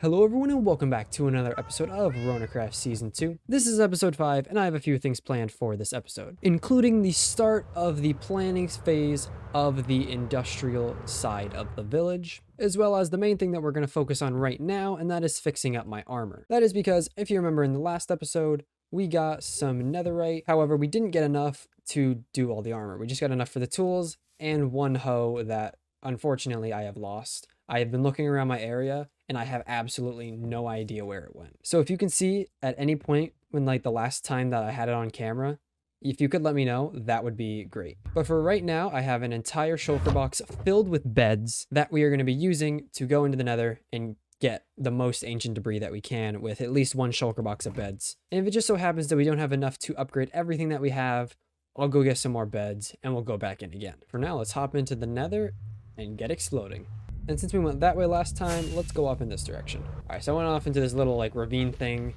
Hello everyone and welcome back to another episode of Ronacraft Season 2. This is episode 5 and I have a few things planned for this episode, including the start of the planning phase of the industrial side of the village, as well as the main thing that we're going to focus on right now, and that is fixing up my armor. That is because, if you remember in the last episode, we got some netherite. However, we didn't get enough to do all the armor. We just got enough for the tools and one hoe that unfortunately I have lost. I have been looking around my area and I have absolutely no idea where it went. So if you can see at any point when like the last time that I had it on camera, if you could let me know, that would be great. But for right now, I have an entire shulker box filled with beds that we are going to be using to go into the nether and get the most ancient debris that we can with at least one shulker box of beds. And if it just so happens that we don't have enough to upgrade everything that we have, I'll go get some more beds and we'll go back in again. For now, let's hop into the nether and get exploding. And since we went that way last time, let's go off in this direction. All right, so I went off into this little like ravine thing.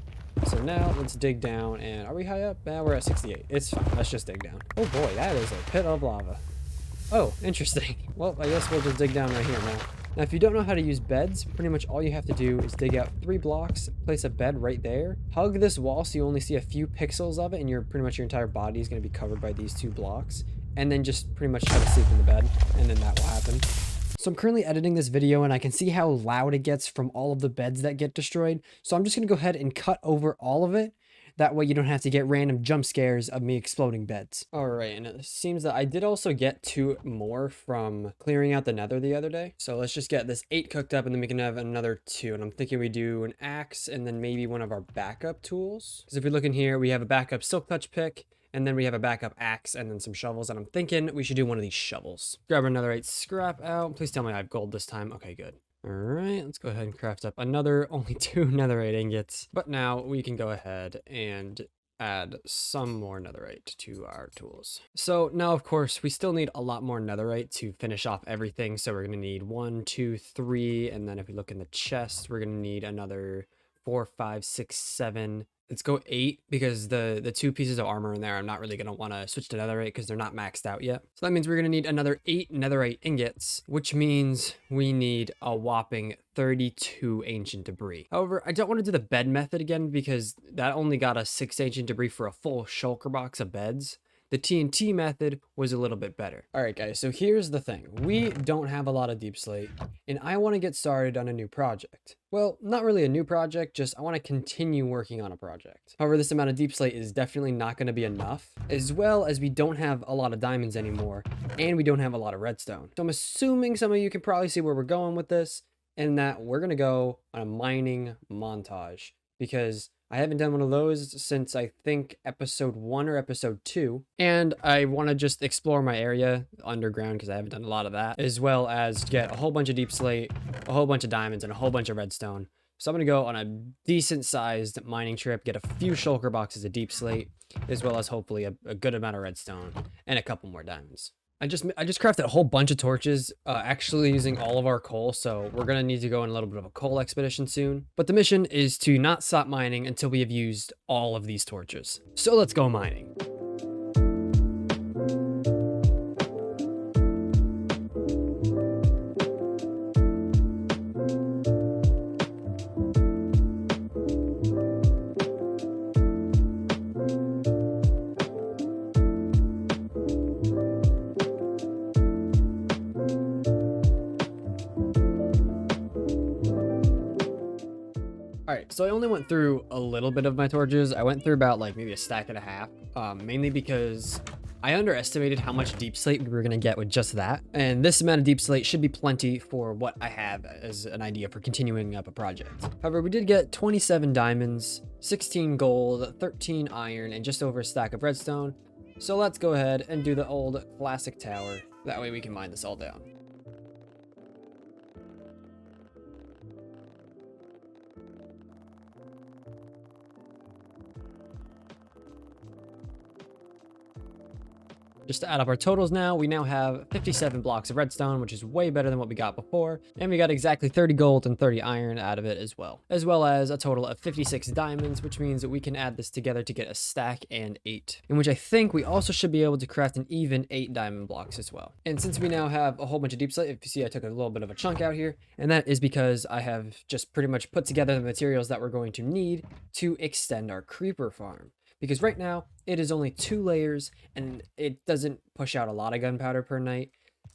So now let's dig down, and are we high up? We're at 68. It's fine, let's just dig down. Oh boy, that is a pit of lava. Oh, interesting. Well, I guess we'll just dig down right here now. Now, if you don't know how to use beds, pretty much all you have to do is dig out 3 blocks, place a bed right there, hug this wall so you only see a few pixels of it, and your entire body is going to be covered by these 2 blocks, and then just pretty much try to sleep in the bed, and then that will happen. So I'm currently editing this video and I can see how loud it gets from all of the beds that get destroyed. So I'm just going to go ahead and cut over all of it. That way you don't have to get random jump scares of me exploding beds. Alright, and it seems that I did also get 2 more from clearing out the nether the other day. So let's just get this 8 cooked up and then we can have another 2. And I'm thinking we do an axe and then maybe one of our backup tools. Because if we look in here, we have a backup silk touch pick. And then we have a backup axe and then some shovels. And I'm thinking we should do one of these shovels. Grab another 8 scrap out. Please tell me I have gold this time. Okay, good. All right, let's go ahead and craft up another only 2 netherite ingots. But now we can go ahead and add some more netherite to our tools. So now, of course, we still need a lot more netherite to finish off everything. So we're going to need 1, 2, 3. And then if we look in the chest, we're going to need another 4, 5, 6, 7. Let's go 8 because the 2 pieces of armor in there, I'm not really going to want to switch to netherite because they're not maxed out yet. So that means we're going to need another 8 netherite ingots, which means we need a whopping 32 ancient debris. However, I don't want to do the bed method again because that only got us 6 ancient debris for a full shulker box of beds. The TNT method was a little bit better. All right, guys, so here's the thing. We don't have a lot of deep slate, and I want to get started on a new project. Well, not really a new project, just I want to continue working on a project. However, this amount of deep slate is definitely not going to be enough, as well as we don't have a lot of diamonds anymore, and we don't have a lot of redstone. So I'm assuming some of you can probably see where we're going with this, and that we're going to go on a mining montage, because I haven't done one of those since I think episode 1 or episode 2. And I want to just explore my area underground because I haven't done a lot of that, as well as get a whole bunch of deep slate, a whole bunch of diamonds, and a whole bunch of redstone. So I'm going to go on a decent sized mining trip, get a few shulker boxes of deep slate, as well as hopefully a good amount of redstone and a couple more diamonds. I just crafted a whole bunch of torches, actually using all of our coal, so we're going to need to go on a little bit of a coal expedition soon. But the mission is to not stop mining until we have used all of these torches. So let's go mining. Alright, so I only went through a little bit of my torches. I went through about like maybe a stack and a half, mainly because I underestimated how much deep slate we were going to get with just that. And this amount of deep slate should be plenty for what I have as an idea for continuing up a project. However, we did get 27 diamonds, 16 gold, 13 iron, and just over a stack of redstone. So let's go ahead and do the old classic tower. That way we can mine this all down. Just to add up our totals now, we now have 57 blocks of redstone, which is way better than what we got before. And we got exactly 30 gold and 30 iron out of it as well as a total of 56 diamonds, which means that we can add this together to get a stack and 8. In which I think we also should be able to craft an even 8 diamond blocks as well. And since we now have a whole bunch of deep slate, if you see I took a little bit of a chunk out here, and that is because I have just pretty much put together the materials that we're going to need to extend our creeper farm. Because right now, it is only 2 layers, and it doesn't push out a lot of gunpowder per night,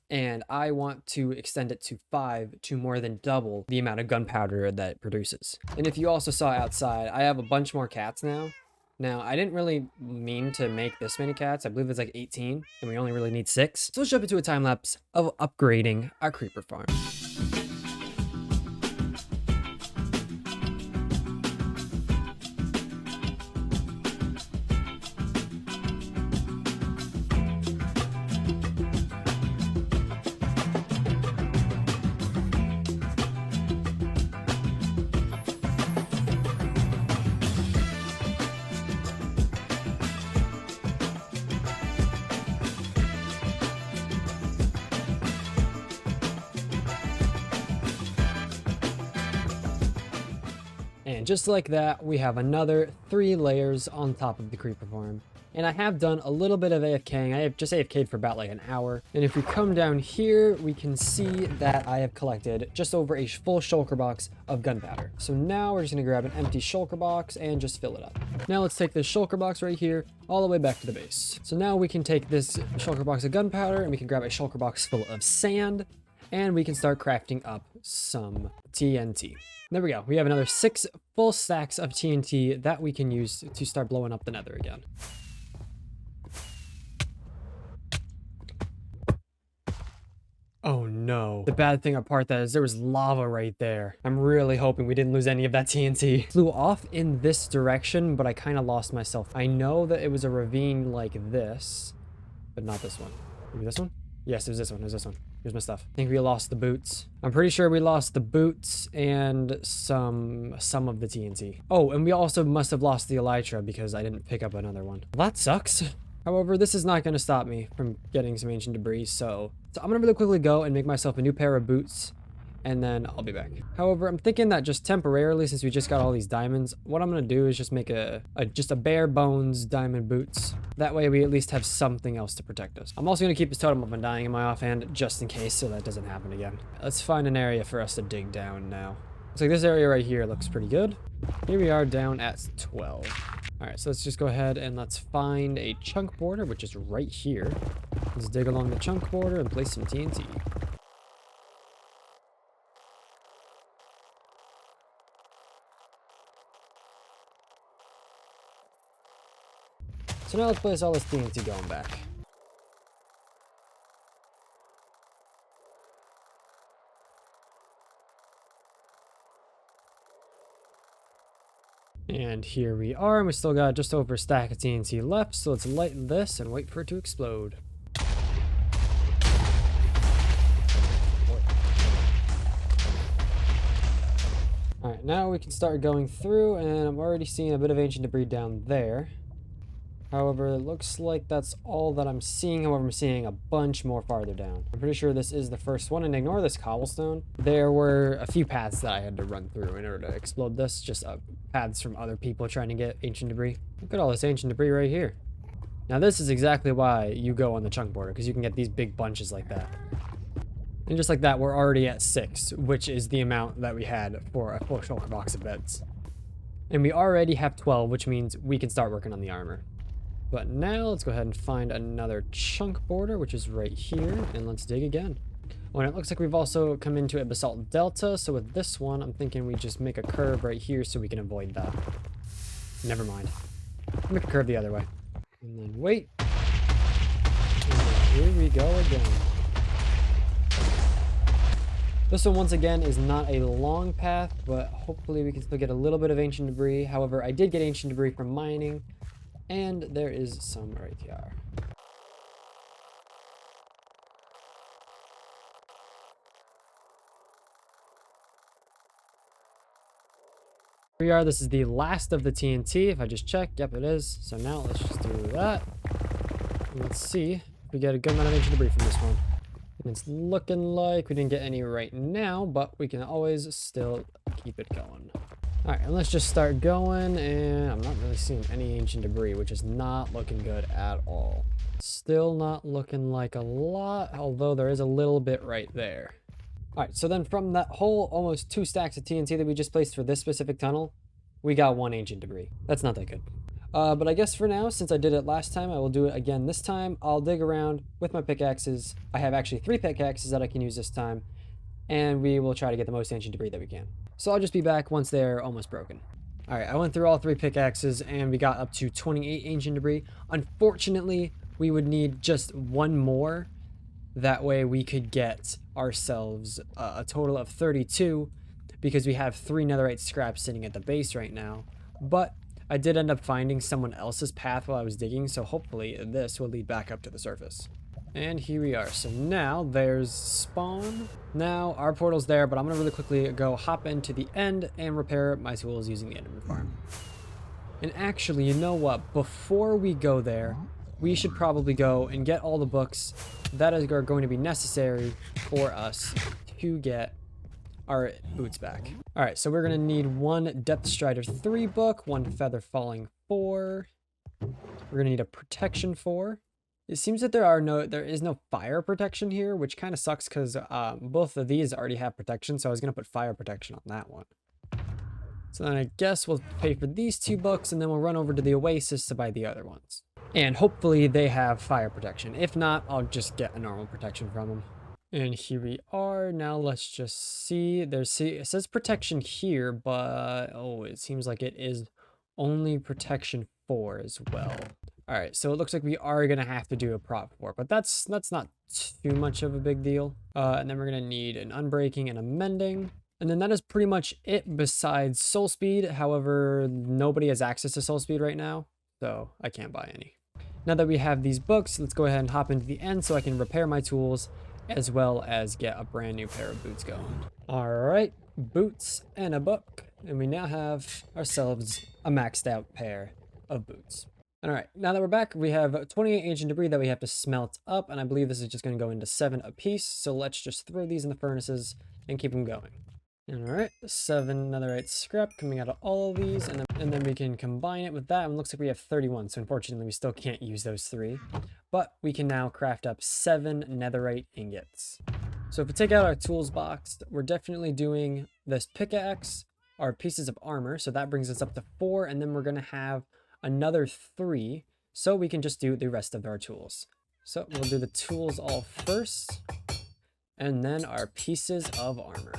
and I want to extend it to 5 to more than double the amount of gunpowder that it produces. And if you also saw outside, I have a bunch more cats now. Now, I didn't really mean to make this many cats. I believe it's like 18, and we only really need 6. So let's jump into a time lapse of upgrading our creeper farm. And just like that, we have another 3 layers on top of the creeper farm. And I have done a little bit of AFKing. I have just AFK'd for about like an hour. And if we come down here, we can see that I have collected just over a full shulker box of gunpowder. So now we're just gonna grab an empty shulker box and just fill it up. Now let's take this shulker box right here all the way back to the base. So now we can take this shulker box of gunpowder and we can grab a shulker box full of sand, and we can start crafting up some TNT. There we go. We have another 6 full stacks of TNT that we can use to start blowing up the nether again. Oh no. The bad thing apart that is there was lava right there. I'm really hoping we didn't lose any of that TNT. Flew off in this direction, but I kind of lost myself. I know that it was a ravine like this, but not this one. Maybe this one? Yes, it was this one. It was this one. Here's my stuff. I think we lost the boots. I'm pretty sure we lost the boots and some of the TNT. Oh, and we also must have lost the elytra because I didn't pick up another one. Well, that sucks. However, this is not going to stop me from getting some ancient debris, so I'm going to really quickly go and make myself a new pair of boots, and then I'll be back. However, I'm thinking that just temporarily, since we just got all these diamonds, what I'm going to do is just make just a bare bones diamond boots. That way we at least have something else to protect us. I'm also going to keep this totem of undying in my offhand just in case, so that doesn't happen again. Let's find an area for us to dig down now. Looks like this area right here looks pretty good. Here we are down at 12. All right, so let's just go ahead and let's find a chunk border, which is right here. Let's dig along the chunk border and place some TNT. So now let's place all this TNT going back. And here we are, and we still got just over a stack of TNT left, so let's light this and wait for it to explode. Alright, now we can start going through, and I'm already seeing a bit of ancient debris down there. However, it looks like that's all that I'm seeing. However, I'm seeing a bunch more farther down. I'm pretty sure this is the first one, and ignore this cobblestone. There were a few paths that I had to run through in order to explode this. Just paths from other people trying to get ancient debris. Look at all this ancient debris right here. Now this is exactly why you go on the chunk border, because you can get these big bunches like that. And just like that, we're already at 6, which is the amount that we had for a full shulker box of beds. And we already have 12, which means we can start working on the armor. But now let's go ahead and find another chunk border, which is right here, and let's dig again. Well, and it looks like we've also come into a basalt delta, so with this one, I'm thinking we just make a curve right here so we can avoid that. Never mind. Make a curve the other way. And then wait. And then here we go again. This one, once again, is not a long path, but hopefully we can still get a little bit of ancient debris. However, I did get ancient debris from mining, and there is some right here. Here we are. This is the last of the TNT. If I just check, yep, it is. So now let's just do that. And let's see We get a good amount of ancient debris from this one. And it's looking like we didn't get any right now, but we can always still keep it going. All right, and let's just start going, and I'm not really seeing any ancient debris, which is not looking good at all. Still not looking like a lot, although there is a little bit right there. All right, so then from that whole almost 2 stacks of TNT that we just placed for this specific tunnel, we got 1 ancient debris. That's not that good. But I guess for now, since I did it last time, I will do it again this time. I'll dig around with my pickaxes. I have actually 3 pickaxes that I can use this time, and we will try to get the most ancient debris that we can. So I'll just be back once they're almost broken. All right, I went through all 3 pickaxes, and we got up to 28 ancient debris. Unfortunately, we would need just 1 more. That way we could get ourselves a total of 32, because we have 3 netherite scraps sitting at the base right now. But I did end up finding someone else's path while I was digging, so hopefully this will lead back up to the surface. And here we are. So now there's spawn. Now our portal's there, but I'm gonna really quickly go hop into the end and repair my tools using the Enderman farm. And actually, you know what? Before we go there, we should probably go and get all the books that are going to be necessary for us to get our boots back. All right, so we're gonna need 1 Depth Strider 3 book, 1 Feather Falling 4. We're gonna need a Protection 4. It seems that there is no fire protection here, which kind of sucks because both of these already have protection, so I was gonna put fire protection on that one. So then I guess we'll pay for these 2 books, and then we'll run over to the Oasis to buy the other ones. And hopefully they have fire protection. If not, I'll just get a normal protection from them. And here we are. Now let's just see. It says protection here, but oh, it seems like it is only protection 4 as well. All right, so it looks like we are gonna have to do a prop 4, but that's not too much of a big deal. And then we're gonna need an unbreaking and a mending. And then that is pretty much it besides soul speed. However, nobody has access to soul speed right now, so I can't buy any. Now that we have these books, let's go ahead and hop into the end so I can repair my tools as well as get a brand new pair of boots going. All right, boots and a book. And we now have ourselves a maxed out pair of boots. All right, now that we're back, we have 28 ancient debris that we have to smelt up. And I believe this is just gonna go into 7 apiece. So let's just throw these in the furnaces and keep them going. All right, 7 netherite scrap coming out of all of these, and then we can combine it with that, and it looks like we have 31, so unfortunately we still can't use those 3, but we can now craft up 7 netherite ingots. So if we take out our tools box, we're definitely doing this pickaxe, our pieces of armor, so that brings us up to 4, and then we're gonna have another 3, so we can just do the rest of our tools. So we'll do the tools all first, and then our pieces of armor.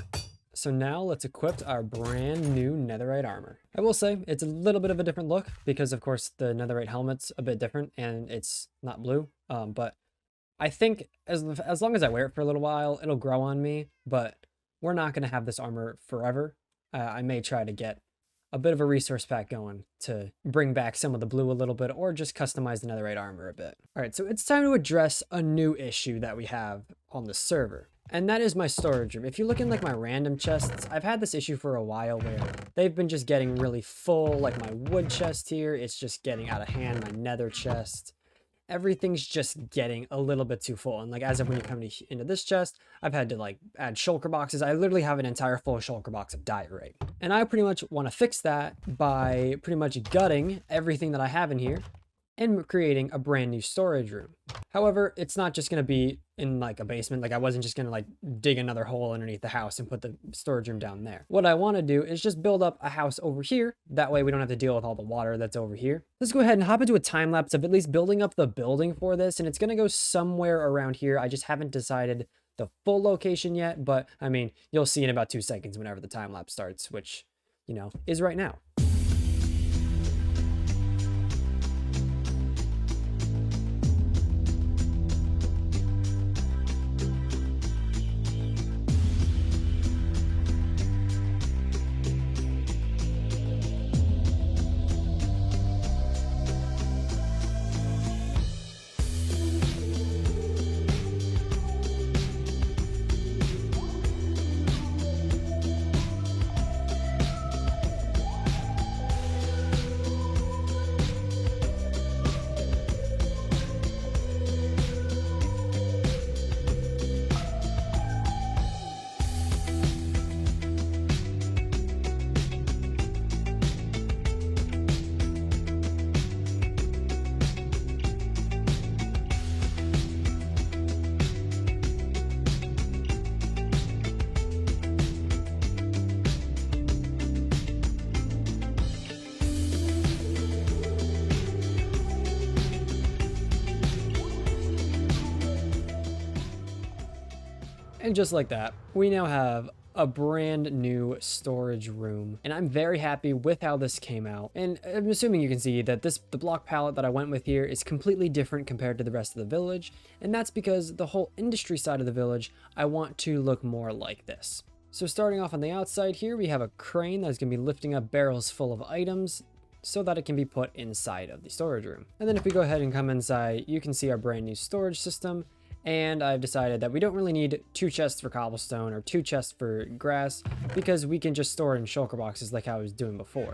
So now let's equip our brand new netherite armor. I will say it's a little bit of a different look because of course the netherite helmet's a bit different and it's not blue. But I think as long as I wear it for a little while, it'll grow on me, but we're not gonna have this armor forever. I may try to get a bit of a resource pack going to bring back some of the blue a little bit or just customize the netherite armor a bit. All right, so it's time to address a new issue that we have on the server. And that is my storage room. If you look in like my random chests, I've had this issue for a while where they've been just getting really full. Like my wood chest here, it's just getting out of hand. My nether chest, everything's just getting a little bit too full. And like as of when you come into this chest, I've had to like add shulker boxes. I literally have an entire full shulker box of diorite. And I pretty much want to fix that by pretty much gutting everything that I have in here and creating a brand new storage room. However, it's not just gonna be in like a basement. Like I wasn't just gonna like dig another hole underneath the house and put the storage room down there. What I wanna do is just build up a house over here. That way we don't have to deal with all the water that's over here. Let's go ahead and hop into a time lapse of at least building up the building for this. And it's gonna go somewhere around here. I just haven't decided the full location yet, but I mean, you'll see in about 2 seconds whenever the time lapse starts, which, you know, is right now. And just like that, we now have a brand new storage room, and I'm very happy with how this came out. And I'm assuming you can see that the block palette that I went with here is completely different compared to the rest of the village, and that's because the whole industry side of the village I want to look more like this. So starting off on the outside here, we have a crane that's going to be lifting up barrels full of items so that it can be put inside of the storage room. And then if we go ahead and come inside, you can see our brand new storage system. And I've decided that we don't really need 2 chests for cobblestone or 2 chests for grass, because we can just store it in shulker boxes like I was doing before.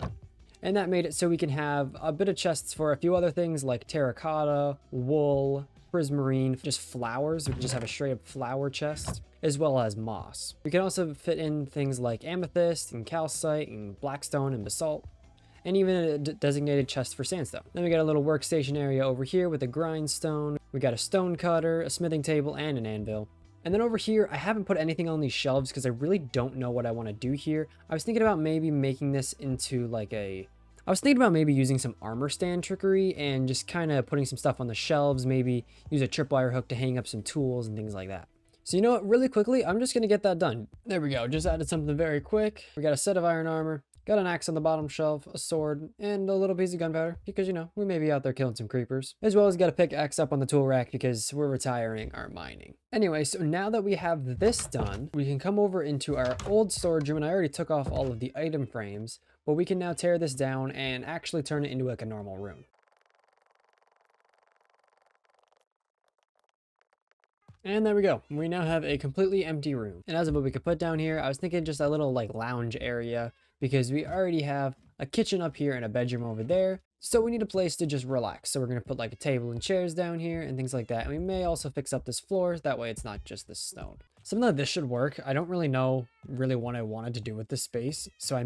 And that made it so we can have a bit of chests for a few other things like terracotta, wool, prismarine, just flowers. We can just have a straight up flower chest, as well as moss. We can also fit in things like amethyst and calcite and blackstone and basalt, and even a designated chest for sandstone. Then we got a little workstation area over here with a grindstone. We got a stone cutter, a smithing table, and an anvil. And then over here, I haven't put anything on these shelves because I really don't know what I want to do here. I was thinking about maybe making this into like I was thinking about maybe using some armor stand trickery and just kind of putting some stuff on the shelves, maybe use a tripwire hook to hang up some tools and things like that. So you know what, really quickly, I'm just going to get that done. There we go, just added something very quick. We got a set of iron armor. Got an axe on the bottom shelf, a sword, and a little piece of gunpowder, because, you know, we may be out there killing some creepers. As well as got a pickaxe up on the tool rack because we're retiring our mining. Anyway, so now that we have this done, we can come over into our old storage room, and I already took off all of the item frames, but we can now tear this down and actually turn it into like a normal room. And there we go. We now have a completely empty room. And as of what we could put down here, I was thinking just a little like lounge area, because we already have a kitchen up here and a bedroom over there. So we need a place to just relax. So we're going to put like a table and chairs down here and things like that. And we may also fix up this floor. That way it's not just this stone. Something like this should work. I don't really know what I wanted to do with this space. So I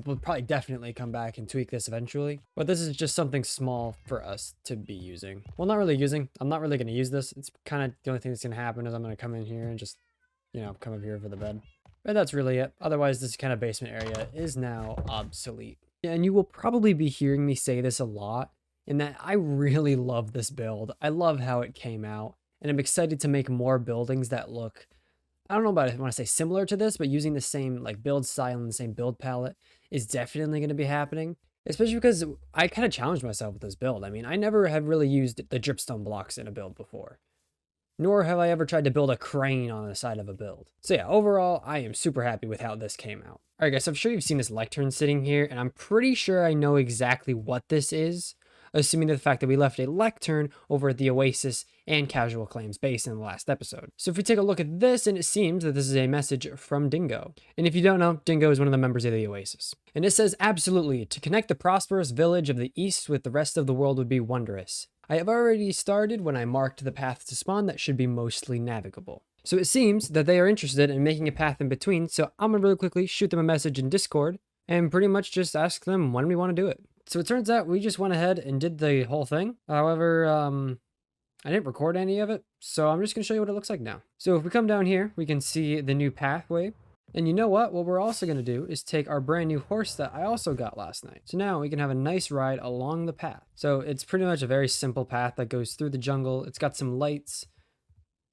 will probably definitely come back and tweak this eventually. But this is just something small for us to be using. Well, not really using. I'm not really going to use this. It's kind of the only thing that's going to happen is I'm going to come in here and just, you know, come up here for the bed. But that's really it. Otherwise, this kind of basement area is now obsolete. And you will probably be hearing me say this a lot, in that I really love this build. I love how it came out, and I'm excited to make more buildings that look, I don't know about if I want to say similar to this, but using the same like build style and the same build palette is definitely going to be happening. Especially because I kind of challenged myself with this build. I mean, I never have really used the dripstone blocks in a build before. Nor have I ever tried to build a crane on the side of a build. So yeah, overall, I am super happy with how this came out. Alright guys, so I'm sure you've seen this lectern sitting here, and I'm pretty sure I know exactly what this is, assuming the fact that we left a lectern over at the Oasis and Casual Claims base in the last episode. So if we take a look at this, and it seems that this is a message from Dingo. And if you don't know, Dingo is one of the members of the Oasis. And it says, absolutely, to connect the prosperous village of the East with the rest of the world would be wondrous. I have already started when I marked the path to spawn that should be mostly navigable. So it seems that they are interested in making a path in between, so I'm gonna really quickly shoot them a message in Discord and pretty much just ask them when we want to do it. So it turns out we just went ahead and did the whole thing. However, I didn't record any of it, so I'm just gonna show you what it looks like now. So if we come down here, we can see the new pathway. And you know what? What we're also going to do is take our brand new horse that I also got last night. So now we can have a nice ride along the path. So it's pretty much a very simple path that goes through the jungle. It's got some lights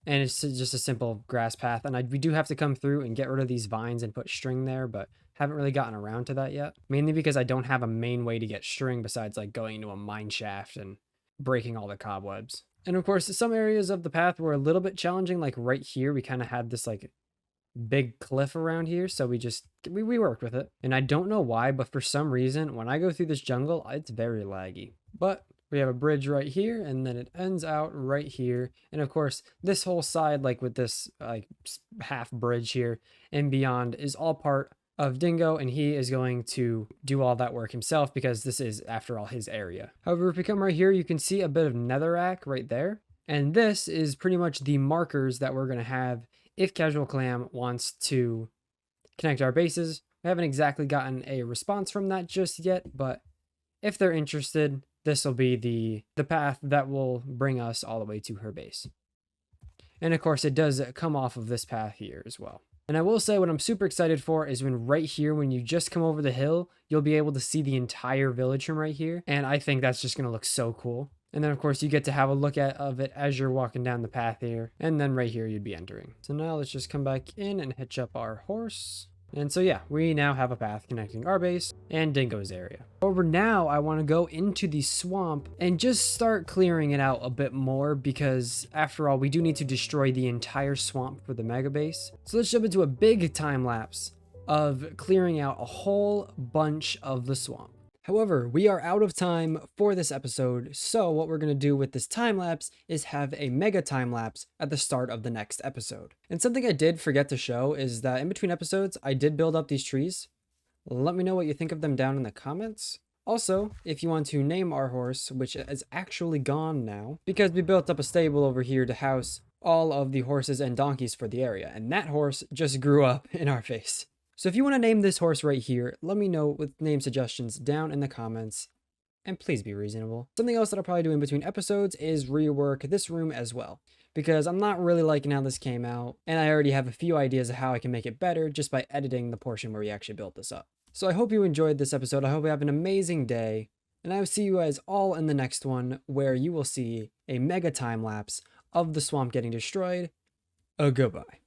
and it's just a simple grass path. And we do have to come through and get rid of these vines and put string there, but haven't really gotten around to that yet. Mainly because I don't have a main way to get string besides like going into a mine shaft and breaking all the cobwebs. And of course, some areas of the path were a little bit challenging. Like right here, we kind of had this like big cliff around here, so we worked with it. And I don't know why, but for some reason when I go through this jungle, it's very laggy. But we have a bridge right here, and then it ends out right here. And of course this whole side, like with this like half bridge here and beyond, is all part of Dingo, and he is going to do all that work himself because this is after all his area. However, if we come right here, you can see a bit of netherrack right there, and this is pretty much the markers that we're going to have if Casual Clam wants to connect our bases. We haven't exactly gotten a response from that just yet, but if they're interested, this will be the path that will bring us all the way to her base. And of course, it does come off of this path here as well. And I will say what I'm super excited for is when right here, when you just come over the hill, you'll be able to see the entire village from right here. And I think that's just going to look so cool. And then of course you get to have a look of it as you're walking down the path here. And then right here you'd be entering. So now let's just come back in and hitch up our horse. And so yeah, we now have a path connecting our base and Dingo's area. However, now I want to go into the swamp and just start clearing it out a bit more, because after all, we do need to destroy the entire swamp for the mega base. So let's jump into a big time lapse of clearing out a whole bunch of the swamp. However, we are out of time for this episode, so what we're going to do with this time lapse is have a mega time lapse at the start of the next episode. And something I did forget to show is that in between episodes, I did build up these trees. Let me know what you think of them down in the comments. Also, if you want to name our horse, which is actually gone now, because we built up a stable over here to house all of the horses and donkeys for the area, and that horse just grew up in our face. So if you want to name this horse right here, let me know with name suggestions down in the comments, and please be reasonable. Something else that I'll probably do in between episodes is rework this room as well, because I'm not really liking how this came out, and I already have a few ideas of how I can make it better just by editing the portion where we actually built this up. So I hope you enjoyed this episode. I hope you have an amazing day, and I will see you guys all in the next one, where you will see a mega time lapse of the swamp getting destroyed. Goodbye.